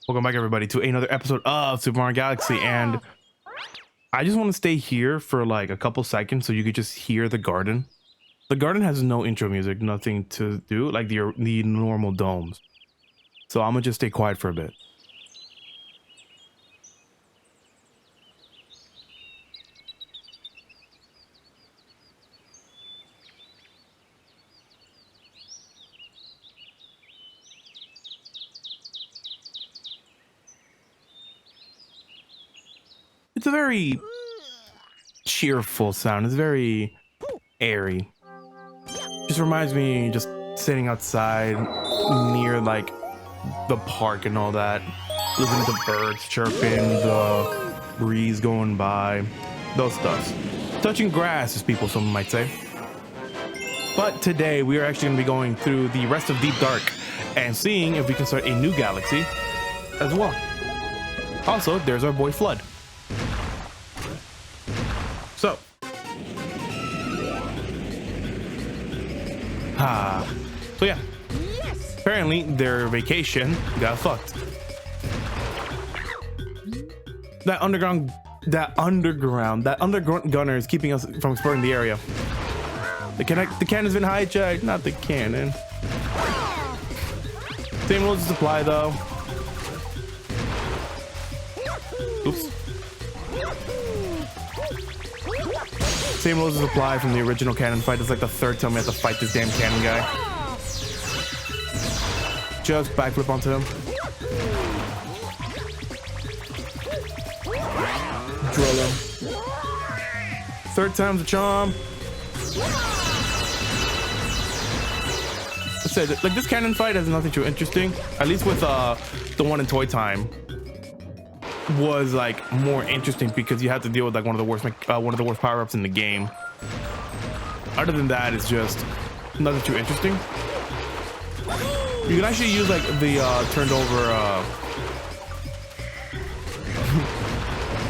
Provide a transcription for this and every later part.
Welcome back, everybody, to another episode of Super Mario Galaxy. And I just want to stay here for like a couple seconds so you could just hear the garden. The garden has no intro music, nothing to do, like the normal domes. So I'm gonna just stay quiet for a bit. It's a very cheerful sound. It's very airy. Just reminds me just sitting outside near like the park and all that, listening to birds chirping, the breeze going by, those stuffs. Touching grass, as some might say. But today we are actually going to be going through the rest of Deep Dark and seeing if we can start a new galaxy as well. Also, there's our boy Flood. So yeah, apparently their vacation got fucked. That underground gunner is keeping us from exploring the area. The cannon's been hijacked, not the cannon. Same rules of supply though. Oops. Same rules of supply from the original cannon fight. It's like the third time we have to fight this damn cannon guy. Just backflip onto him. Drill him. Third time's a charm. I said, like, this cannon fight has nothing too interesting. At least with the one in Toy Time was like more interesting because you have to deal with like one of the worst power-ups in the game. Other than that, it's just nothing too interesting. You can actually use like the turned over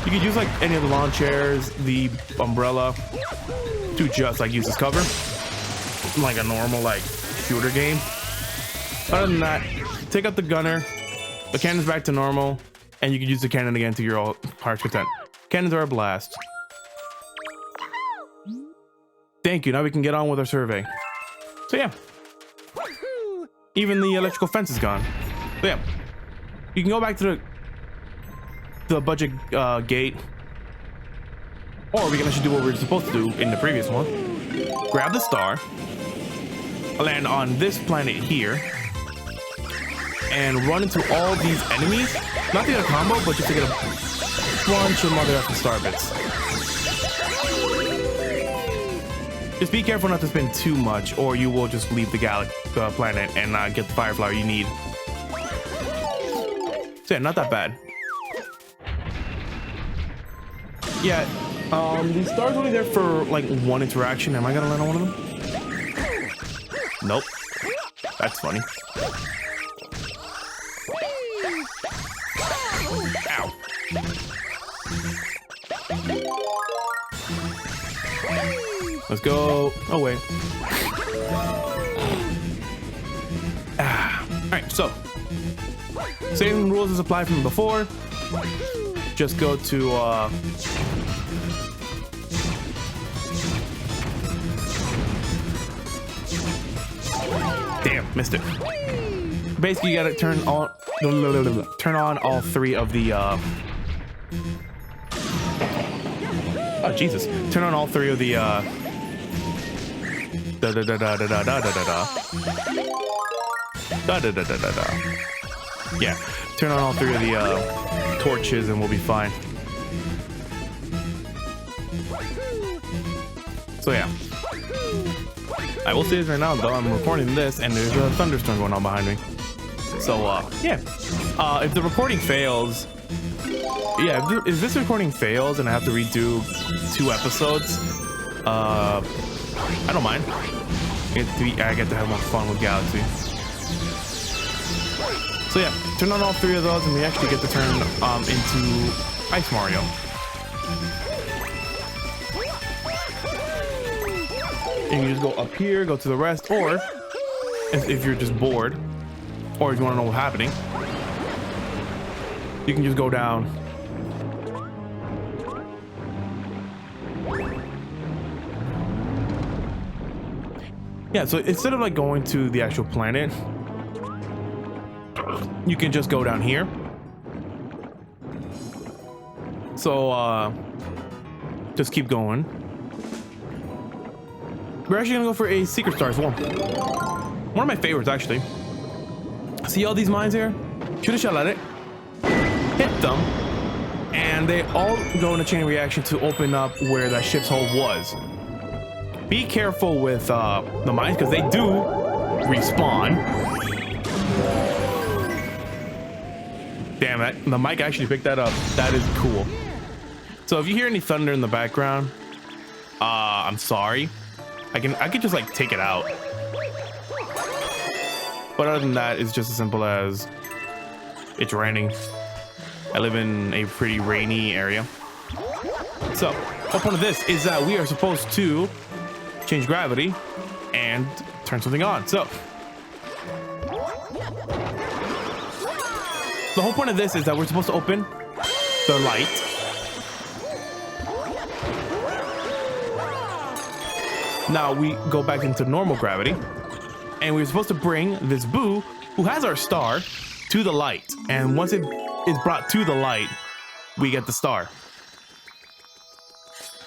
you could use like any of the lawn chairs, the umbrella, to just like use as cover like a normal like shooter game. Other than that, take out the gunner, the cannon's back to normal, and you can use the cannon again to your heart's content. Cannons are a blast. Thank you. Now we can get on with our survey. So yeah, even the electrical fence is gone. So yeah, you can go back to the budget gate, or we can actually do what we were supposed to do in the previous one. Grab the star, land on this planet here, and run into all these enemies. Not to get a combo, but just to get a bunch of mother effing star bits. Just be careful not to spend too much, or you will just leave the planet and get the fire flower you need. So yeah, not that bad. Yeah, the star's only there for like one interaction. Am I gonna land on one of them? Nope. That's funny. Ow. Let's go. Oh, wait. Alright, so same rules as apply from before. Just go to damn, missed it. Basically, you gotta turn on all three of the oh Jesus, turn on all three of the yeah, turn on all three of the torches and we'll be fine. So yeah, I will say this right now though, I'm recording this and there's a thunderstorm going on behind me. So yeah, if the recording fails, yeah, if this recording fails and I have to redo 2 episodes, I don't mind. I get to have more fun with Galaxy. So yeah, turn on all 3 of those and we actually get to turn into Ice Mario. And you just go up here, go to the rest, or if you're just bored, or if you want to know what's happening, you can just go down. Yeah, so instead of like going to the actual planet, you can just go down here. So just keep going. We're actually gonna go for a secret star as well. One of my favorites, actually. See all these mines here? Shoot a shot at it, hit them, and they all go in a chain reaction to open up where that ship's hull was. Be careful with the mines because they do respawn. Damn it, the mic actually picked that up. That is cool. So if you hear any thunder in the background, I'm sorry. I can just like take it out. But other than that, it's just as simple as it's raining. I live in a pretty rainy area. So, whole point of this is that we are supposed to change gravity and turn something on. So, the whole point of this is that we're supposed to open the light. Now we go back into normal gravity, and we're supposed to bring this Boo, who has our star, to the light. And once it is brought to the light, we get the star.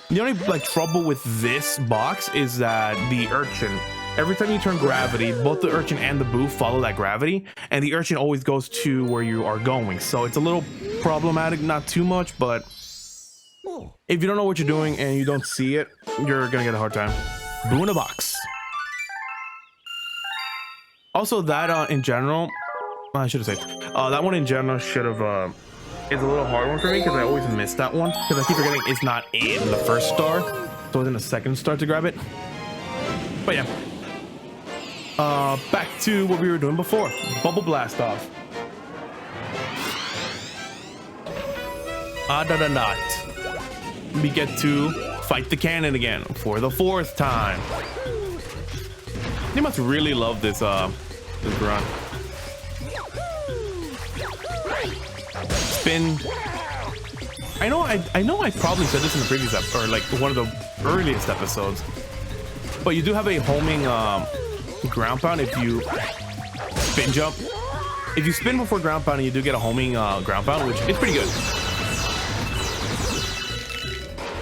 The only like trouble with this box is that the urchin, every time you turn gravity, both the urchin and the Boo follow that gravity, and the urchin always goes to where you are going. So it's a little problematic, not too much, but if you don't know what you're doing and you don't see it, you're gonna get a hard time. Boo in a box. Also, that in general, I should have said that one in general should have is a little hard one for me because I always miss that one because I keep forgetting it's not in the first star, so it's in the second star to grab it. But yeah, back to what we were doing before. Bubble blast off. We get to fight the cannon again for the 4th time. They must really love this this run. Spin. I know I probably said this in the previous episode, or like one of the earliest episodes, but you do have a homing ground pound if you spin jump. If you spin before ground pounding, you do get a homing ground pound, which is pretty good.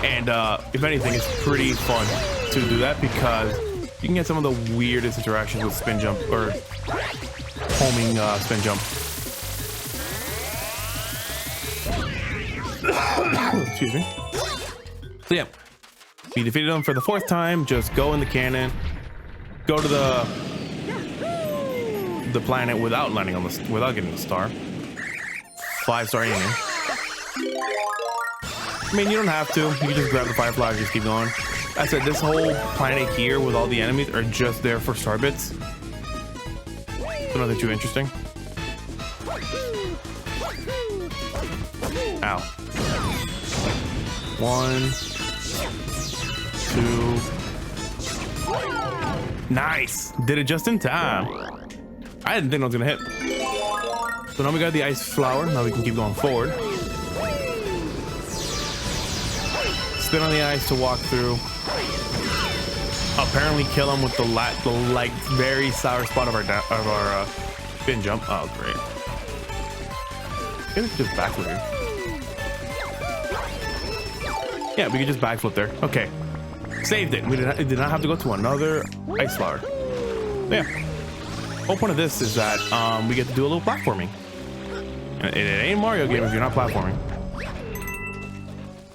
And if anything, it's pretty fun to do that because you can get some of the weirdest interactions with spin jump or homing spin jump. Excuse me. So yeah, we defeated them for the 4th time. Just go in the cannon, go to the planet without landing on the without getting the star. 5-star aiming. I mean, you don't have to. You can just grab the firefly and just keep going. I said this whole planet here with all the enemies are just there for star bits. So nothing too interesting. Ow. 1, 2. Nice. Did it just in time. I didn't think I was gonna hit. So now we got the ice flower. Now we can keep going forward. Spin on the ice to walk through. Apparently kill him with the like very sour spot of our spin jump. Oh great! I think we can just backflip here. Yeah, we can just backflip there. Okay, saved it. We did not have to go to another ice flower. Yeah. The whole point of this is that we get to do a little platforming. It ain't a Mario game if you're not platforming.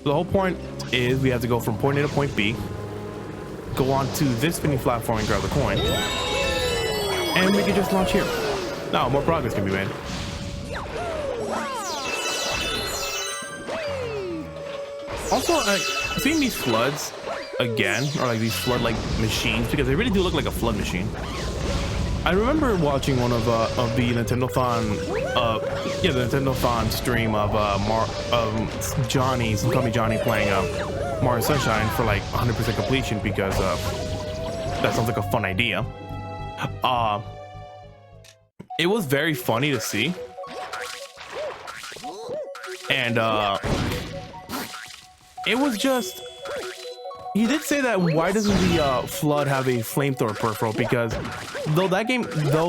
The whole point is we have to go from point A to point B, go on to this spinning platform and grab the coin, and we can just launch here. Now more progress can be made. Also, seeing these floods again, or like these flood-like machines, because they really do look like a flood machine. I remember watching one of the Nintendo-thon, the Nintendo-thon stream of Johnny, some call me Johnny, playing Mario Sunshine for like 100% completion because that sounds like a fun idea. It was very funny to see And it was just, he did say that why doesn't the Flood have a flamethrower peripheral? Because though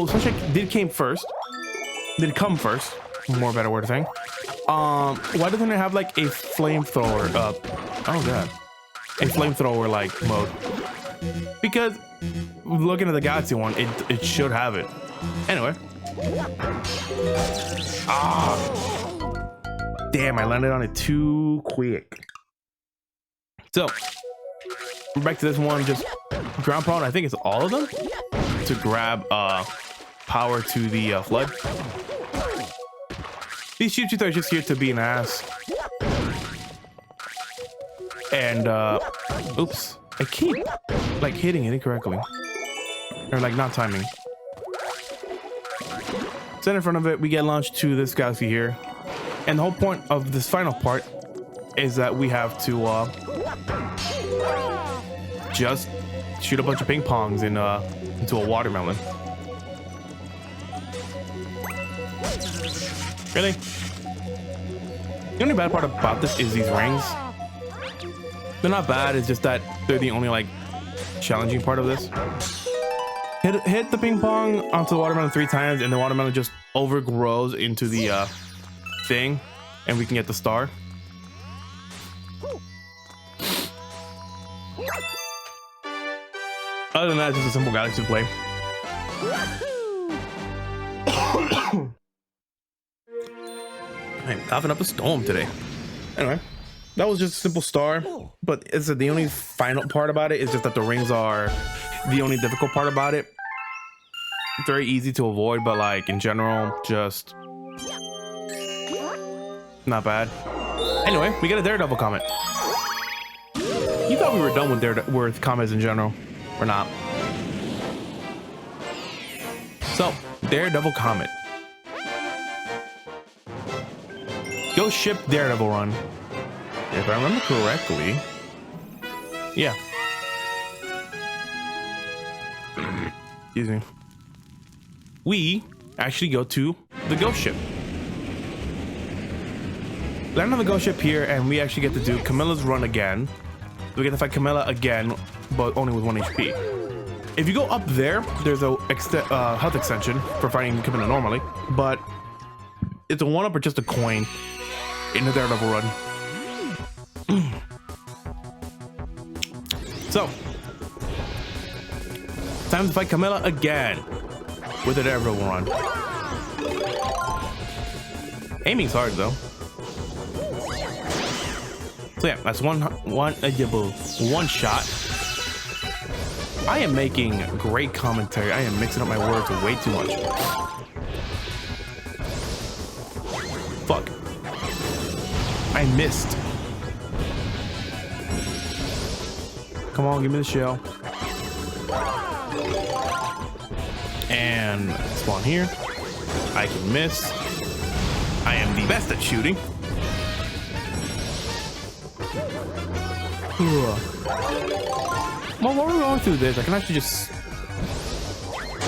Sunshine did come first, more better word of saying. Why doesn't it have like a flamethrower? Oh god, a flamethrower like mode? Because looking at the Galaxy one, it should have it. Anyway. Damn, I landed on it too quick. So back to this one, just ground pound. I think it's all of them to grab power to the Flood. These sheep are just here to be an ass. And oops, I keep like hitting it incorrectly, or like not timing. So in front of it, we get launched to this galaxy here, and the whole point of this final part is that we have to just shoot a bunch of ping pongs into a watermelon. Really? The only bad part about this is these rings. They're not bad, it's just that they're the only like challenging part of this. Hit the ping pong onto the watermelon 3 times, and the watermelon just overgrows into the thing, and we can get the star. Other than that, it's just a simple galaxy to play. I'm coughing up a storm today. Anyway, that was just a simple star, but it's the only final part about it is just that the rings are the only difficult part about it. Very easy to avoid, but like in general, just not bad. Anyway, we get a Daredevil comment. You thought we were done with comments in general. We're not. So, Daredevil comment. Go ship Daredevil run. If I remember correctly. Yeah. Excuse me. We actually go to the ghost ship. Land on the ghost ship here, and we actually get to do Camilla's run again. We get to fight Camilla again, but only with 1 HP. If you go up there, there's a health extension for fighting Camilla normally, but it's a 1-up or just a coin in the Daredevil run. So, time to fight Camilla again with the Daredevil run. Aiming's hard though. So yeah, that's one shot. I am making great commentary. I am mixing up my words way too much. Fuck. I missed. Come on, give me the shell. And spawn here. I can miss. I am the best at shooting. Well, while we're going through this, I can actually just...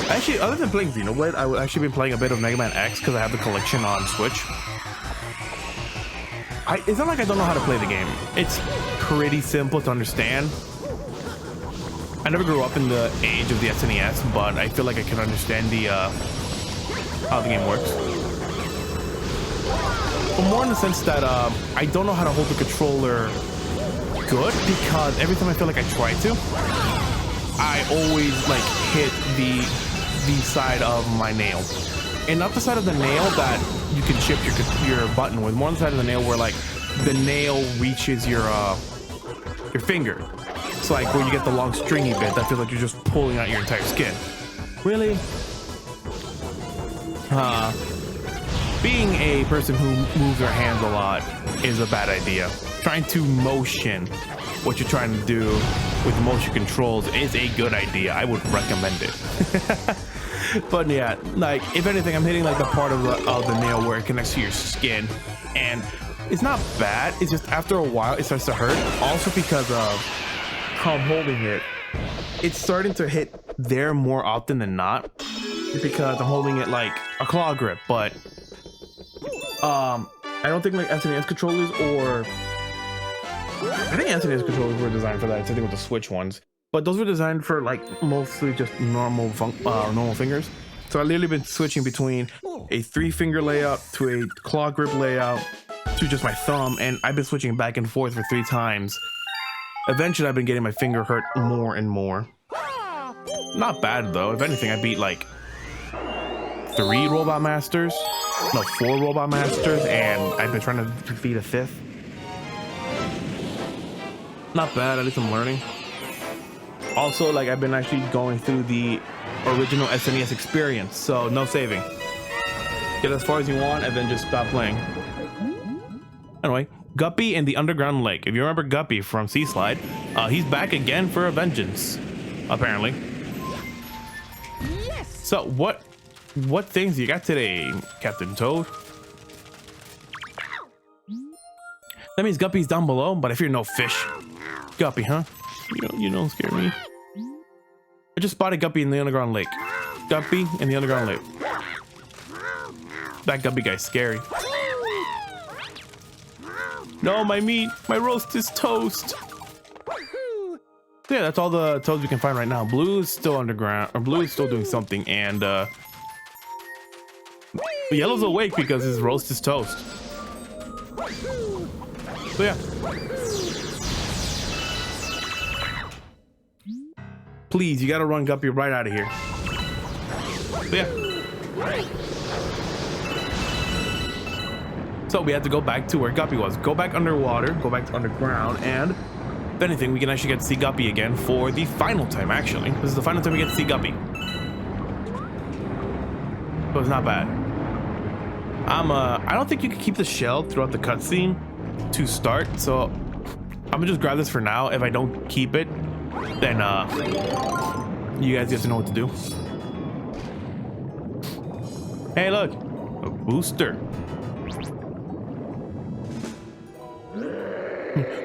Actually, other than playing Xenoblade, I've actually been playing a bit of Mega Man X because I have the collection on Switch. It's not like I don't know how to play the game. It's pretty simple to understand. I never grew up in the age of the SNES, but I feel like I can understand the how the game works. But more in the sense that I don't know how to hold the controller good, because every time I feel like I try to, I always like hit the side of my nail, and not the side of the nail that you can shift your button with, more on the side of the nail where like the nail reaches your finger. It's like when you get the long stringy bit that feels like you're just pulling out your entire skin. Really? Being a person who moves their hands a lot is a bad idea. Trying to motion what you're trying to do with motion controls is a good idea. I would recommend it. But yeah, like if anything, I'm hitting like the part of the nail where it connects to your skin, and it's not bad. It's just after a while it starts to hurt. Also because of how I'm holding it, it's starting to hit there more often than not, because I'm holding it like a claw grip. But I don't think like SNES controllers or I think SNES controllers were designed for that. I think with the Switch ones, but those were designed for like mostly just normal fingers. So I've literally been switching between a 3-finger layout to a claw grip layout to just my thumb, and I've been switching back and forth for 3 times. Eventually, I've been getting my finger hurt more and more. Not bad though. If anything, I beat like 3 Robot Masters, no 4 Robot Masters, and I've been trying to defeat a 5th. Not bad. At least I'm learning. Also, like I've been actually going through the original SNES experience, so no saving. Get as far as you want and then just stop playing. Anyway, Guppy in the Underground Lake. If you remember Guppy from Sea Slide, he's back again for a vengeance, apparently. Yes. So what things you got today, Captain Toad? That means Guppy's down below, but I fear no fish. Guppy, huh? You don't scare me. I just spotted Guppy in the Underground Lake. Guppy in the Underground Lake. That Guppy guy's scary. No, my meat. My roast is toast. Yeah, that's all the toads we can find right now. Blue is still underground, or Blue is still doing something, and Yellow's awake because his roast is toast. So yeah. Please, you gotta run Guppy right out of here. So yeah. So we had to go back to where Guppy was. Go back underwater, go back to underground, and if anything, we can actually get to see Guppy again for the final time, actually. This is the final time we get to see Guppy. So it's not bad. I don't think you can keep the shell throughout the cutscene to start, so I'm gonna just grab this for now. If I don't keep it, then you guys get to know what to do. Hey, look, a booster.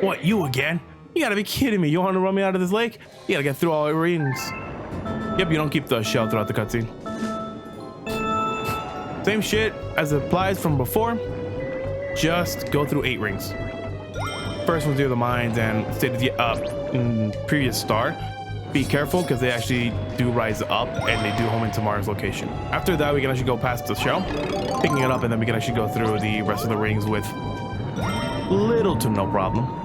What, you again? You gotta be kidding me. You want to run me out of this lake? You gotta get through all the rings. Yep, you don't keep the shell throughout the cutscene. Same shit as applies from before. Just go through 8 rings. First one's near the mines and stay to the previous star. Be careful because they actually do rise up and they do home into Mars location. After that, we can actually go past the shell, picking it up, and then we can actually go through the rest of the rings with little to no problem.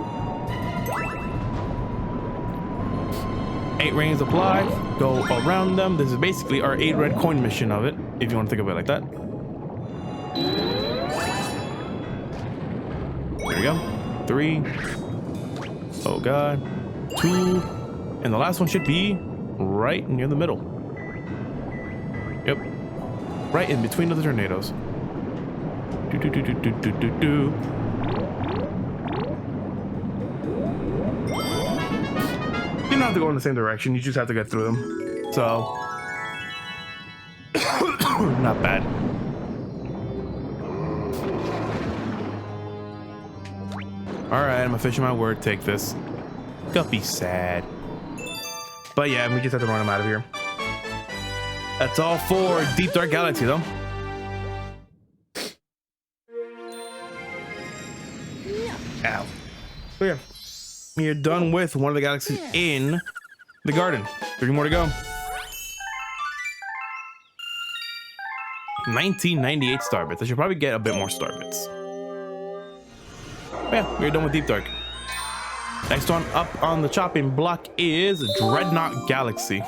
8 rings apply, go around them. This is basically our 8 red coin mission of it, if you want to think of it like that. There we go. 3. Oh god. 2. And the last one should be right near the middle. Yep. Right in between the tornadoes. Do, do, do, do, do, do, do, do. You don't have to go in the same direction, you just have to get through them. So not bad. Alright, I'm officially my word, take this. Guppy's sad. But yeah, we just have to run him out of here. That's all for Deep Dark Galaxy though. Ow. So yeah, you're done with one of the galaxies in the garden. 3 more to go. 1998 star bits. I should probably get a bit more star bits. But yeah, we're done with Deep Dark. Next one up on the chopping block is Dreadnought Galaxy.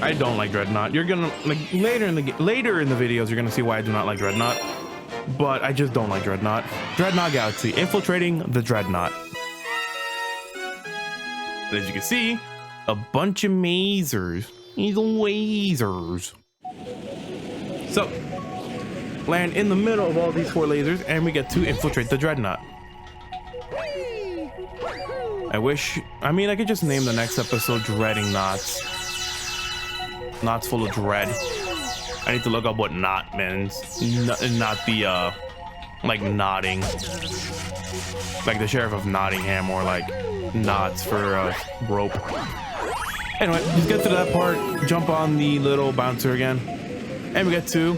I don't like Dreadnought. You're gonna like later in the videos, you're gonna see why I do not like Dreadnought. But I just don't like Dreadnought. Dreadnought Galaxy, infiltrating the Dreadnought. But as you can see, a bunch of mazers. These lasers. So, land in the middle of all these 4 lasers, and we get to infiltrate the Dreadnought. I mean, I could just name the next episode Dreading Knots. Knots full of dread. I need to look up what knot means. Not the, like nodding. Like the Sheriff of Nottingham, or like knots for rope. Anyway, just get to that part, jump on the little bouncer again, and we get to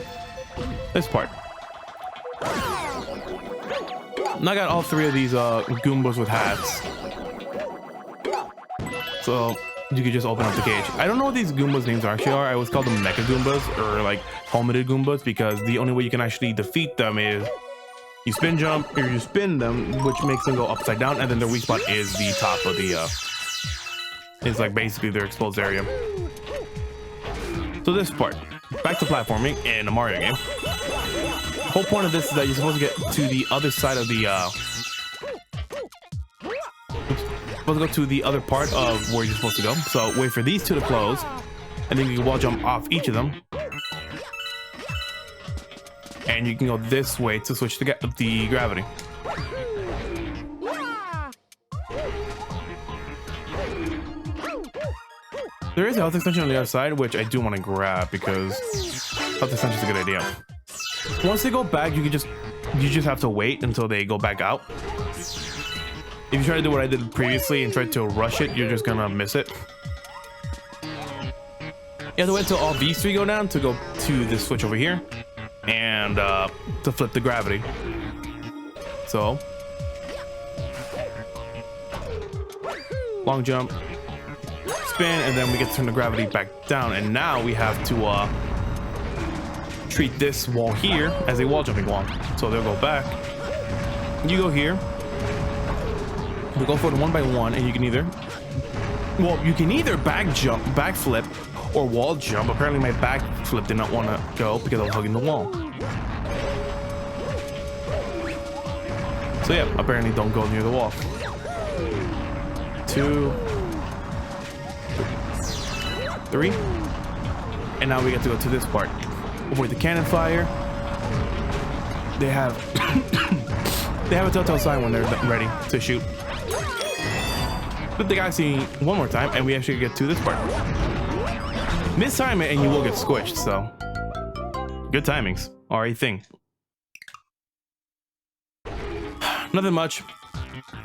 this part. Now I got all three of these Goombas with hats. So you could just open up the cage. I don't know what these Goombas names actually are. I always call them Mecha Goombas or like helmeted Goombas because the only way you can actually defeat them is you spin jump or you spin them, which makes them go upside down, and then their weak spot is the top of the is like basically their exposed area. So this part, back to platforming in a Mario game. The whole point of this is that you're supposed to get to the other side of the supposed to go to the other part of where you're supposed to go. So wait for these two to close, and then you can wall jump off each of them, and you can go this way to switch the gravity. There is a health extension on the other side, which I do want to grab because health extension is a good idea. Once they go back, you just have to wait until they go back out. If you try to do what I did previously and try to rush it, you're just gonna miss it. You have to wait until all these three go down to go to this switch over here and to flip the gravity. So long jump, spin, and then we get to turn the gravity back down, and now we have to treat this wall here as a wall jumping wall. So they'll go back, you go here, we go for it one by one, and you can either back jump, back flip, or wall jump. Apparently my back flip did not want to go because I was hugging the wall. So yeah, apparently don't go near the wall. 2, 3, and now we get to go to this part. Avoid the cannon fire. They have they have a telltale sign when they're ready to shoot. Flip the galaxy one more time, and we actually get to this part. Mistime it, and you will get squished. So good timings are a thing. Nothing much.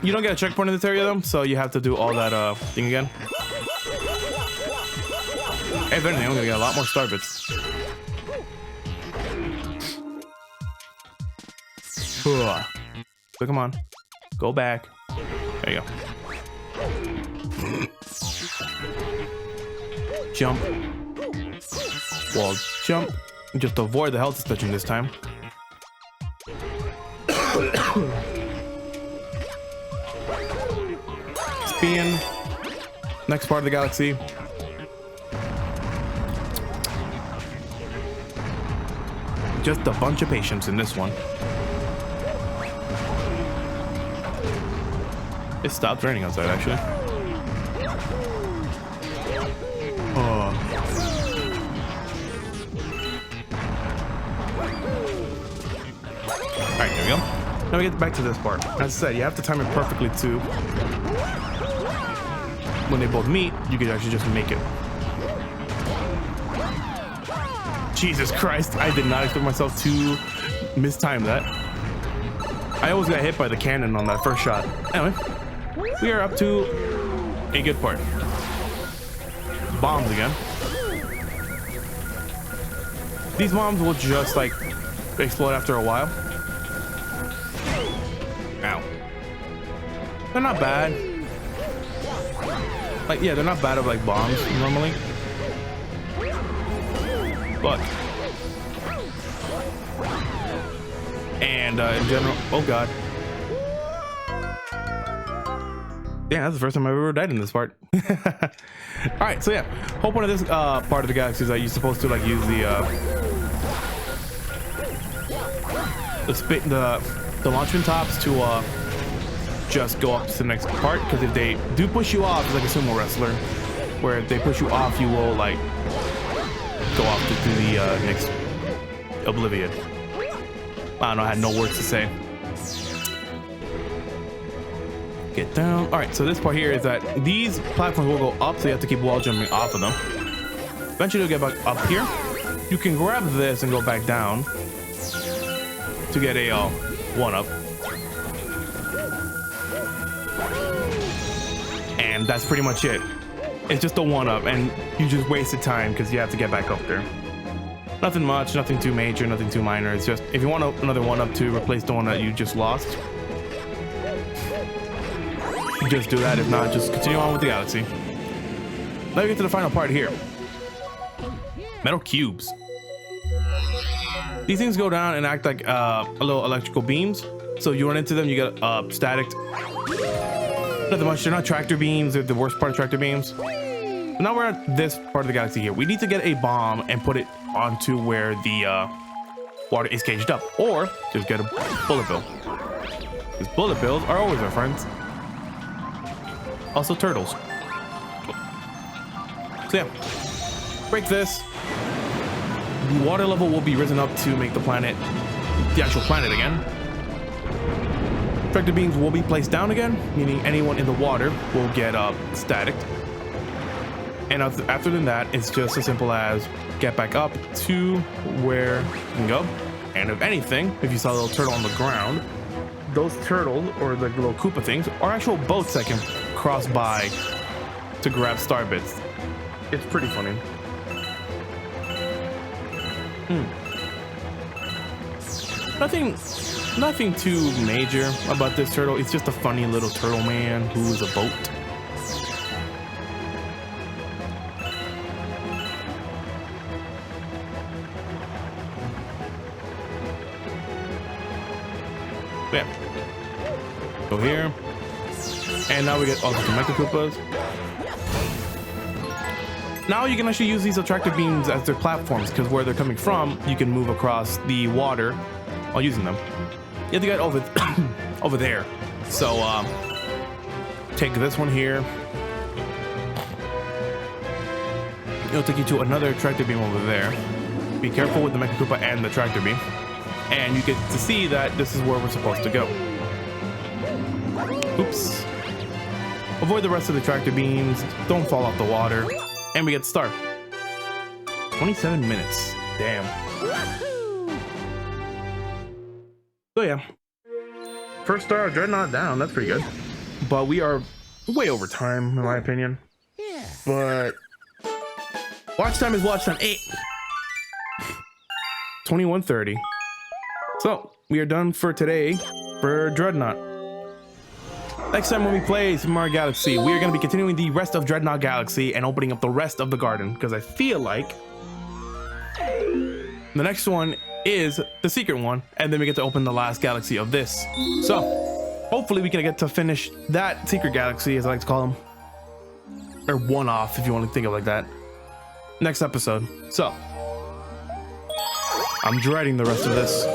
You don't get a checkpoint in this area though, so you have to do all that thing again. If anything, I'm gonna get a lot more star bits. So come on, go back. There you go. Jump, wall jump. Just avoid the health extension this time. Spin. Next part of the galaxy. Just a bunch of patience in this one. It stopped raining outside, actually. Oh. Alright, there we go. Now we get back to this part. As I said, you have to time it perfectly too. When they both meet, you can actually just make it. Jesus Christ, I did not expect myself to mistime that. I always got hit by the cannon on that first shot. Anyway, we are up to a good part. Bombs again. These bombs will just like explode after a while. Ow. They're not bad. Like, yeah, they're not bad of like bombs normally. But and in general, oh god, yeah, that's the first time I've ever died in this part. All right, so yeah, whole point of this part of the galaxy is that you're supposed to like use the launchman tops to just go up to the next part, because if they do push you off, it's like a sumo wrestler, where if they push you off, you will like go off to the next oblivion. I don't know, I had no words to say. Get down. All right, so this part here is that these platforms will go up, so you have to keep wall jumping off of them. Eventually you'll get back up here. You can grab this and go back down to get a one up. And that's pretty much it. It's just a one-up, and you just wasted time because you have to get back up there. Nothing much, nothing too major, nothing too minor. It's just, if you want another one-up to replace the one that you just lost, you just do that. If not, just continue on with the galaxy. Now we get to the final part here. Metal cubes. These things go down and act like a little electrical beams. So if you run into them, you get static. Nothing much. They're not tractor beams. They're the worst part of tractor beams. But now we're at this part of the galaxy here. We need to get a bomb and put it onto where the water is caged up, or just get a bullet bill. Because bullet bills are always our friends. Also turtles. So yeah, break this. The water level will be risen up to make the planet the actual planet again. Tractor beams will be placed down again, meaning anyone in the water will get static. And after that, it's just as simple as get back up to where you can go. And if anything, if you saw a little turtle on the ground, those turtles, or the little Koopa things, are actual boats that can cross by to grab star bits. It's pretty funny. Nothing too major about this turtle. It's just a funny little turtle man who is a boat. Yeah. Go here. And now we get all the Mecha Koopas. Now you can actually use these attractor beams as their platforms, because where they're coming from, you can move across the water while using them. You have to get over there. So take this one here. It'll take you to another tractor beam over there. Be careful with the Mecha Koopa and the tractor beam. And you get to see that this is where we're supposed to go. Oops. Avoid the rest of the tractor beams. Don't fall off the water. And we get to start. 27 minutes. Damn. So yeah. First star of Dreadnought down. That's pretty good. But we are way over time, in my opinion. But watch time is watch time. 21:30. So we are done for today for Dreadnought. Next time when we play Super Mario Galaxy, we are going to be continuing the rest of Dreadnought Galaxy and opening up the rest of the garden, because I feel like the next one is the secret one, and then we get to open the last galaxy of this. So hopefully we can get to finish that secret galaxy, as I like to call them, or one-off if you want to think of it like that, next episode. So I'm dreading the rest of this.